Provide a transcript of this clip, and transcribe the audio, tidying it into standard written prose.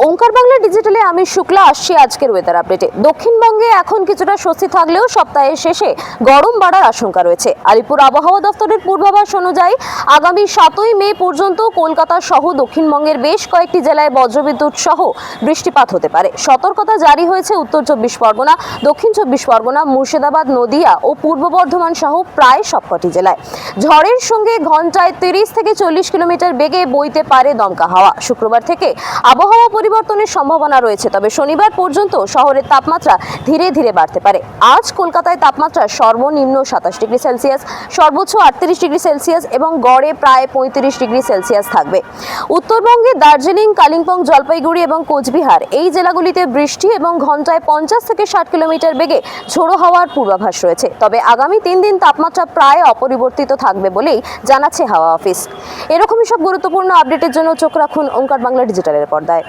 ওঙ্কার বাংলা ডিজিটালে আমি শুক্লা আসছি আজকের ওয়েদার আপডেটে। দক্ষিণবঙ্গে এখন কিছুটা স্বস্তি থাকলেও সপ্তাহের শেষে গরম বাড়ার আশঙ্কা রয়েছে। আলিপুর আবহাওয়া দফতরের পূর্বাভাস অনুযায়ী আগামী 7ই মে পর্যন্ত কলকাতা সহ দক্ষিণবঙ্গের বেশ কয়েকটি জেলায় বজ্রবিদ্যুৎ সহ বৃষ্টিপাত হতে পারে। সতর্কতা জারি হয়েছে উত্তর 24 পরগনা, দক্ষিণ 24 পরগনা, মুর্শিদাবাদ, নদিয়া ও পূর্ব বর্ধমান সহ প্রায় সবকটি জেলায়। ঝড়ের সঙ্গে ঘন্টায় 30 থেকে 40 কিলোমিটার বেগে বইতে পারে দমকা হাওয়া। শুক্রবার থেকে আবহাওয়া পরিবর্তনের সম্ভাবনা রয়েছে, তবে শনিবার পর্যন্ত শহরের তাপমাত্রা ধীরে ধীরে বাড়তে পারে। আজ কলকাতায় তাপমাত্রা সর্বনিম্ন 27 ডিগ্রি সেলসিয়াস, সর্বোচ্চ 38 ডিগ্রি সেলসিয়াস এবং গড়ে প্রায় 35 ডিগ্রি সেলসিয়াস থাকবে। উত্তরবঙ্গে দার্জিলিং, কালিম্পং, জলপাইগুড়ি এবং কোচবিহার এই জেলাগুলিতে বৃষ্টি এবং ঘন্টায় 50 থেকে 60 কিলোমিটার বেগে ঝোড়ো হাওয়ার পূর্বাভাস রয়েছে। তবে আগামী 3 দিন তাপমাত্রা প্রায় অপরিবর্তিত থাকবে বলেই জানাচ্ছে হাওয়া অফিস। এরকমই সব গুরুত্বপূর্ণ আপডেটের জন্য চোখ রাখুন ওঙ্কার বাংলা ডিজিটালের পর্দায়।